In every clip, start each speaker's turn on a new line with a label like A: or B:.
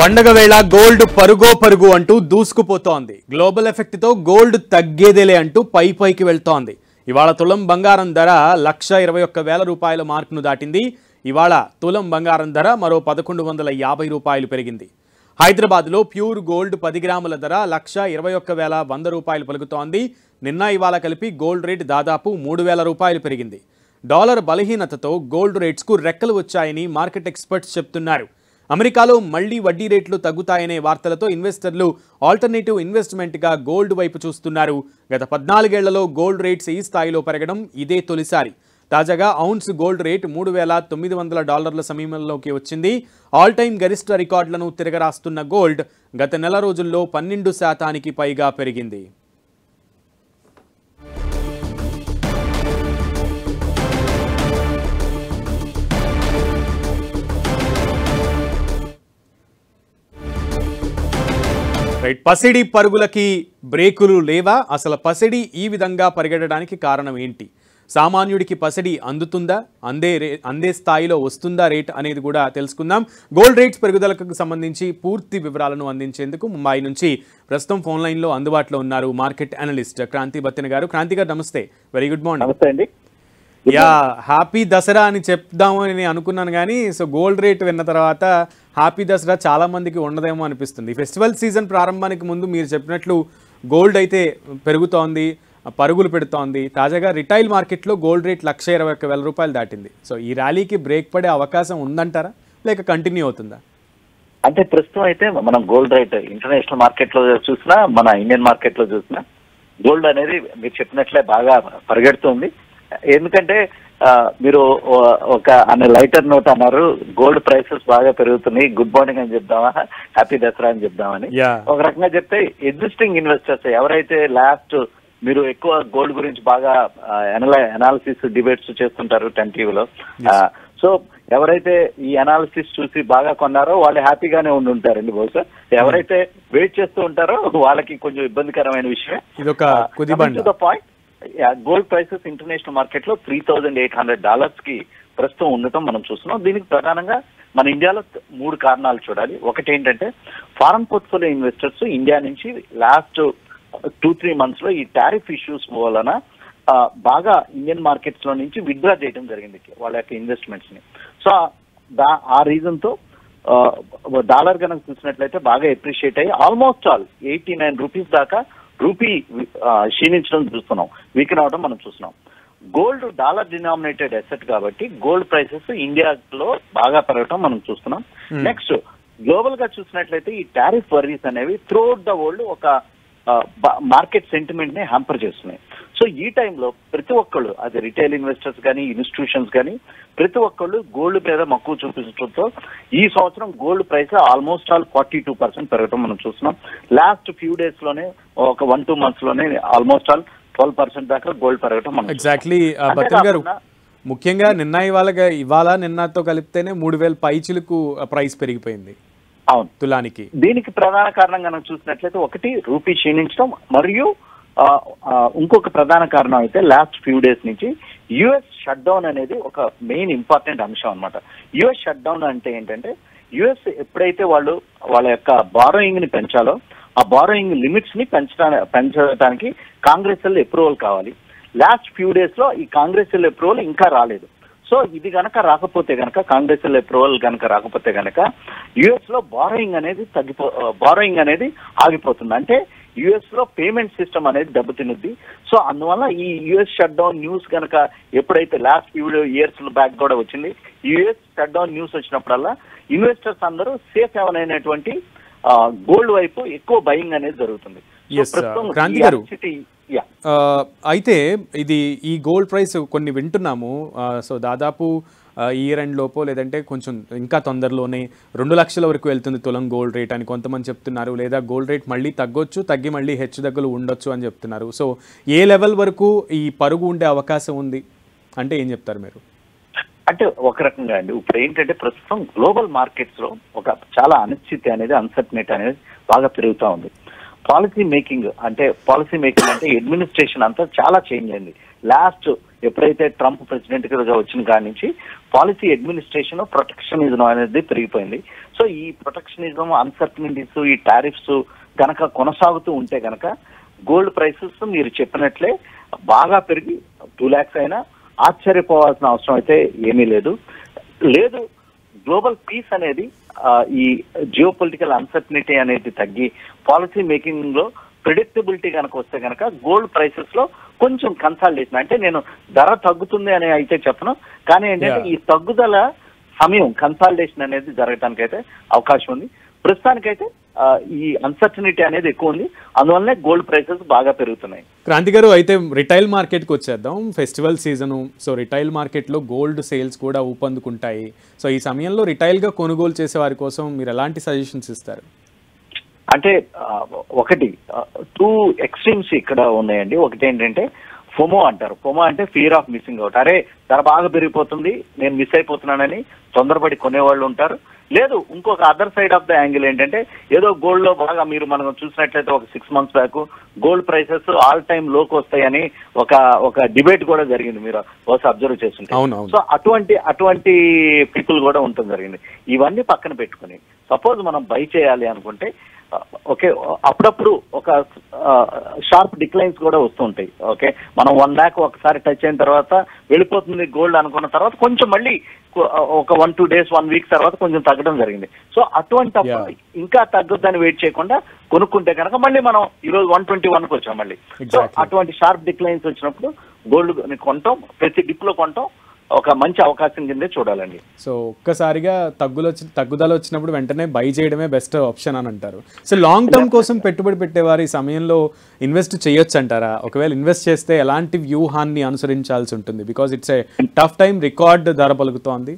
A: పండగ వేళ గోల్డ్ పరుగు అంటూ దూసుకుపోతోంది. గ్లోబల్ ఎఫెక్ట్ తో గోల్డ్ తగ్గేదేలే అంటూ పైకి వెళ్తోంది. ఇవాళ తులం బంగారం ధర 1,21,000 రూపాయల మార్కును దాటింది. ఇవాళ తులం బంగారం ధర మరో 1,150 రూపాయలు పెరిగింది. హైదరాబాద్లో ప్యూర్ గోల్డ్ 10 గ్రాముల ధర 1,21,100 రూపాయలు పలుకుతోంది. నిన్న ఇవాళ కలిపి గోల్డ్ రేట్ దాదాపు 3,000 రూపాయలు పెరిగింది. డాలర్ బలహీనతతో గోల్డ్ రేట్స్కు రెక్కలు వచ్చాయని మార్కెట్ ఎక్స్పర్ట్స్ చెప్తున్నారు. అమెరికాలో మళ్లీ వడ్డీ రేట్లు తగ్గుతాయనే వార్తలతో ఇన్వెస్టర్లు ఆల్టర్నేటివ్ ఇన్వెస్ట్మెంట్గా గోల్డ్ వైపు చూస్తున్నారు. గత 14 ఏళ్లలో గోల్డ్ రేట్స్ ఈ స్థాయిలో పెరగడం ఇదే తొలిసారి. తాజాగా ఔన్స్ గోల్డ్ రేట్ $3,900 సమీపంలోకి వచ్చింది. ఆల్ టైమ్ గరిష్ట రికార్డులను తిరగరాస్తున్న గోల్డ్ గత నెల రోజుల్లో 12% పైగా పెరిగింది. పసిడి పరుగులకి బ్రేకులు లేవా? అసలు పసిడి ఈ విధంగా పరిగెడడానికి కారణం ఏంటి? సామాన్యుడికి పసిడి అందుతుందా? అందే స్థాయిలో వస్తుందా రేట్ అనేది కూడా తెలుసుకుందాం. గోల్డ్ రేట్స్ పెరుగుదలకు సంబంధించి పూర్తి వివరాలను అందించేందుకు ముంబై నుంచి ప్రస్తుతం ఫోన్ లైన్లో అందుబాటులో ఉన్నారు మార్కెట్ అనలిస్ట్ క్రాంతి బత్తిన గారు. క్రాంతి గారు నమస్తే, వెరీ గుడ్ మార్నింగ్.
B: నమస్తే అండి.
A: హ్యాపీ దసరా అని చెప్దామని నేను అనుకున్నాను, కానీ సో గోల్డ్ రేట్ విన్న తర్వాత హ్యాపీ దసరా చాలా మందికి ఉండదేమో అనిపిస్తుంది. ఫెస్టివల్ సీజన్ ప్రారంభానికి ముందు మీరు చెప్పినట్లు గోల్డ్ అయితే పెరుగుతోంది, పరుగులు పెడుతోంది. తాజాగా రిటైల్ మార్కెట్లో గోల్డ్ రేట్ 1,21,000 రూపాయలు దాటింది. సో ఈ ర్యాలీకి బ్రేక్ పడే అవకాశం ఉందంటారా, లేక కంటిన్యూ అవుతుందా?
B: అంటే ప్రస్తుతం అయితే మనం గోల్డ్ రేట్ ఇంటర్నేషనల్ మార్కెట్ లో చూసినా, మన ఇండియన్ మార్కెట్ లో చూసినా గోల్డ్ అనేది మీరు చెప్పినట్లే బాగా పరిగెడుతుంది. ఎందుకంటే మీరు ఒక అనే లైటర్ నోట్ అన్నారు, గోల్డ్ ప్రైసెస్ బాగా పెరుగుతున్నాయి, గుడ్ మార్నింగ్ అని చెప్దామా, హ్యాపీ దసరా అని చెప్దామని. ఒక రకంగా చెప్తే ఎగ్జిస్టింగ్ ఇన్వెస్టర్స్ ఎవరైతే లాస్ట్ మీరు ఎక్కువ గోల్డ్ గురించి బాగా అనాలిసిస్ డిబేట్స్ చేస్తుంటారు 10 టీవీలో, సో ఎవరైతే ఈ అనాలిసిస్ చూసి బాగా కొన్నారో వాళ్ళు హ్యాపీగానే ఉండి ఉంటారండి. బహుశా ఎవరైతే వెయిట్ చేస్తూ ఉంటారో వాళ్ళకి కొంచెం ఇబ్బందికరమైన విషయమే. Point, gold prices international market లో $3,800 కి ప్రస్తుతం ఉండటం మనం చూస్తున్నాం. దీనికి ప్రధానంగా మన ఇండియాలో 3 కారణాలు చూడాలి. ఒకటి ఏంటంటే ఫారెన్ పోర్ట్ఫోలియో ఇన్వెస్టర్స్ ఇండియా నుంచి లాస్ట్ 2-3 మంత్స్ లో ఈ టారిఫ్ ఇష్యూస్ వలన బాగా ఇండియన్ మార్కెట్స్ లో నుంచి విత్డ్రా చేయడం జరిగింది వాళ్ళ యొక్క ఇన్వెస్ట్మెంట్స్ ని. సో ఆ రీజన్ తో డాలర్ కనుక చూసినట్లయితే బాగా ఎప్రిషియేట్ అయ్యి ఆల్మోస్ట్ ఆల్ 89 రూపీస్ దాకా రూపీ క్షీణించడం చూస్తున్నాం, వీకెన్ అవడం మనం చూస్తున్నాం. గోల్డ్ డాలర్ డినామినేటెడ్ అసెట్ కాబట్టి గోల్డ్ ప్రైసెస్ ఇండియాలో బాగా పెరగడం మనం చూస్తున్నాం. నెక్స్ట్ గ్లోబల్ గా చూసినట్లయితే ఈ టారిఫ్ వర్రీస్ అనేవి త్రూఅవుట్ ద వరల్డ్ ఒక మార్కెట్ సెంటిమెంట్ ని హ్యాంపర్ చేస్తున్నాయి. సో ఈ టైంలో ప్రతి ఒక్కళ్ళు, అది రిటైల్ ఇన్వెస్టర్స్ కానీ ఇన్స్టిట్యూషన్స్ కానీ ప్రతి ఒక్కళ్ళు గోల్డ్ మీద మక్కువ చూపించడంతో ఈ సంవత్సరం గోల్డ్ ప్రైస్ ఆల్మోస్ట్ ఆల్ 42% పెరగడం మనం చూస్తున్నాం. లాస్ట్ ఫ్యూ డేస్ లోనే ఒక 1-2 మంత్స్ లోనే ఆల్మోస్ట్ ఆల్ 12% దాకా గోల్డ్ పెరగడం మనం.
A: ఎగ్జాక్ట్లీ బత్తిన గారు, ముఖ్యంగా ఇవాళ నిన్నతో కలిపితేనే 3,000 పైచిలకు ప్రైస్ పెరిగిపోయింది.
B: అవును,
A: తులానికి.
B: దీనికి ప్రధాన కారణం కనుక చూసినట్లయితే ఒకటి రూపీ క్షీణించడం, మరియు ఇంకొక ప్రధాన కారణం అయితే లాస్ట్ ఫ్యూ డేస్ నుంచి యుఎస్ షట్ డౌన్ అనేది ఒక మెయిన్ ఇంపార్టెంట్ అంశం అనమాట. యుఎస్ షట్ డౌన్ అంటే ఏంటంటే యుఎస్ ఎప్పుడైతే వాళ్ళ యొక్క బారోయింగ్ ని పెంచాలో ఆ బారోయింగ్ లిమిట్స్ ని పెంచడానికి కాంగ్రెస్ అప్రూవల్ కావాలి. లాస్ట్ ఫ్యూ డేస్ లో ఈ కాంగ్రెస్ అప్రూవల్ ఇంకా రాలేదు. సో ఇది కనుక రాకపోతే కనుక, కాంగ్రెస్ అప్రూవల్ కనుక రాకపోతే కనుక యుఎస్ లో బారోయింగ్ అనేది ఆగిపోతుంది. అంటే యుఎస్ లో పేమెంట్ సిస్టమ్ అనేది దెబ్బతినుద్ది. సో అందువల్ల ఈ యుఎస్ షట్ డౌన్ న్యూస్ కనుక ఎప్పుడైతే లాస్ట్ ఫ్యూ ఇయర్స్ బ్యాక్ కూడా వచ్చింది, యుఎస్ షట్ డౌన్ న్యూస్ వచ్చినప్పుడల్లా ఇన్వెస్టర్స్ అందరూ సేఫ్ అవనైనటువంటి గోల్డ్ వైపు ఎక్కువ బయింగ్ అనేది జరుగుతుంది.
A: అయితే ఈ గోల్డ్ ప్రైస్ కొన్ని వింటున్నాము. సో దాదాపు ఇయర్ ఎండ్ లోపో లేదంటే కొంచెం ఇంకా తొందరలోనే 2 లక్షల వరకు వెళ్తుంది తులం గోల్డ్ రేట్ అని కొంతమంది చెప్తున్నారు. లేదా గోల్డ్ రేట్ మళ్ళీ తగ్గి మళ్ళీ హెచ్చుతగ్గులు ఉండొచ్చు అని చెప్తున్నారు. సో ఏ లెవెల్ వరకు ఈ పరుగు ఉండే అవకాశం ఉంది అంటే ఏం చెప్తారు మీరు?
B: అంటే ఒక రకంగా అండి, ఇప్పుడు ఏంటంటే ప్రస్తుతం గ్లోబల్ మార్కెట్స్ లో ఒక చాలా అనిశ్చితి అనేది, అన్సర్టనిటీ అనేది బాగా పెరుగుతూ ఉంది. పాలసీ మేకింగ్ అంటే అడ్మినిస్ట్రేషన్ అంతా చాలా చేంజ్ అయింది. లాస్ట్ ఎప్పుడైతే ట్రంప్ ప్రెసిడెంట్ గా వచ్చిన కాడి నుంచి పాలసీ అడ్మినిస్ట్రేషన్ ప్రొటెక్షనిజం అనేది పెరిగిపోయింది. సో ఈ ప్రొటెక్షనిజం, అన్సర్టనిటీస్, ఈ టారిఫ్స్ గనక కొనసాగుతూ ఉంటే గనక గోల్డ్ ప్రైసెస్ మీరు చెప్పినట్లే బాగా పెరిగి 2 lakhs అయినా ఆశ్చర్యపోవాల్సిన అవసరం అయితే ఏమీ లేదు. గ్లోబల్ పీస్ అనేది ఈ జియో పొలిటికల్ అన్సర్టనిటీ అనేది తగ్గి పాలసీ మేకింగ్ లో ప్రిడిక్టబిలిటీ కనుక వస్తే కనుక గోల్డ్ ప్రైసెస్ లో కొంచెం కన్సాలిడేషన్, అంటే నేను ధర తగ్గుతుంది అని అయితే చెప్పను, కానీ ఏంటంటే ఈ తగ్గుదల సమయం కన్సాలిడేషన్ అనేది జరగడానికి అయితే అవకాశం ఉంది. ప్రస్తుతానికైతే ఈ అన్సర్టనిటీ అనేది ఎక్కువ ఉంది, అందువల్లనే గోల్డ్ ప్రైసెస్ బాగా పెరుగుతున్నాయి.
A: క్రాంతి గారు, అయితే రిటైల్ మార్కెట్కి వచ్చేద్దాం. ఫెస్టివల్ సీజను, సో రిటైల్ మార్కెట్లో గోల్డ్ సేల్స్ కూడా ఊపందుకుంటాయి. సో ఈ సమయంలో రిటైల్గా కొనుగోలు చేసే వారి కోసం మీరు ఎలాంటి సజెషన్స్ ఇస్తారు?
B: అంటే ఒకటి 2 ఎక్స్ట్రీమ్స్ ఇక్కడ ఉన్నాయండి. ఒకటి ఏంటంటే ఫోమో అంటారు. ఫోమో అంటే ఫియర్ ఆఫ్ మిస్సింగ్ అవుట్. అరే ధర బాగా పెరిగిపోతుంది, నేను మిస్ అయిపోతున్నానని తొందరపడి కొనేవాళ్ళు ఉంటారు. లేదు, ఇంకొక other side of the angle ఏంటంటే ఏదో గోల్డ్ లో బాగా మీరు మనం చూసినట్లయితే ఒక 6 months back gold prices all time లోకి వస్తాయని ఒక డిబేట్ కూడా జరిగింది, మీరు బహుశా అబ్జర్వ్ చేస్తుంటే. సో అటువంటి పీపుల్ కూడా ఉంటుంది జరిగింది. ఇవన్నీ పక్కన పెట్టుకుని సపోజ్ మనం బై చేయాలి అనుకుంటే ఓకే, అప్పుడప్పుడు ఒక షార్ప్ డిక్లైన్స్ కూడా వస్తుంటాయి. ఓకే, మనం 1 lakh ఒకసారి టచ్ అయిన తర్వాత వెళ్ళిపోతుంది గోల్డ్ అనుకున్న తర్వాత కొంచెం మళ్ళీ ఒక 1-2 days 1 week తర్వాత కొంచెం తగ్గడం జరిగింది. సో అటువంటి ఇంకా తగ్గొద్దని వెయిట్ చేయకుండా కొనుక్కుంటే కనుక మళ్ళీ మనం ఈరోజు 121కి వచ్చాం మళ్ళీ. సో అటువంటి షార్ప్ డిక్లైన్స్ వచ్చినప్పుడు గోల్డ్ కొంటాం, ప్రతి డిప్ లో కొంటాం ఒక మంచి అవకాశం కిందే చూడాలండి.
A: సో ఒక్కసారిగా తగ్గుదల వచ్చినప్పుడు వెంటనే బై చేయడమే బెస్ట్ ఆప్షన్ అని అంటారు. సో లాంగ్ టర్మ్ కోసం పెట్టుబడి పెట్టేవారు ఈ సమయంలో ఇన్వెస్ట్ చేయొచ్చు అంటారా? ఒకవేళ ఇన్వెస్ట్ చేస్తే ఎలాంటి వ్యూహాన్ని అనుసరించాల్సి ఉంటుంది? Because it's a tough time, record ధర పలుకుతోంది.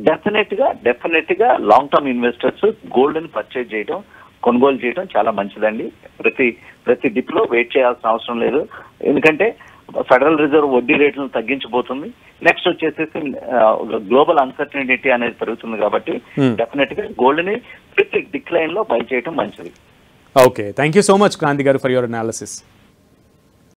B: డెఫినెట్ గా లాంగ్ టర్మ్ ఇన్వెస్టర్స్ గోల్డ్ ని పర్చేజ్ చేయడం, కొనుగోలు చేయడం చాలా మంచిదండి. ప్రతి డిప్ లో వెయిట్ చేయాల్సిన అవసరం లేదు, ఎందుకంటే ఫెడరల్ రిజర్వ్ వడ్డీ రేట్లను తగ్గించబోతుంది. నెక్స్ట్ వచ్చేసి గ్లోబల్ అన్సర్టనిటీ అనేది పెరుగుతుంది కాబట్టి డెఫినెట్ గా గోల్డ్ ని ప్రతి డిక్లైన్ లో బై చేయడం మంచిది.
A: Okay, thank you so much Kranti గారు ఫర్ యువర్ అనాలిసిస్.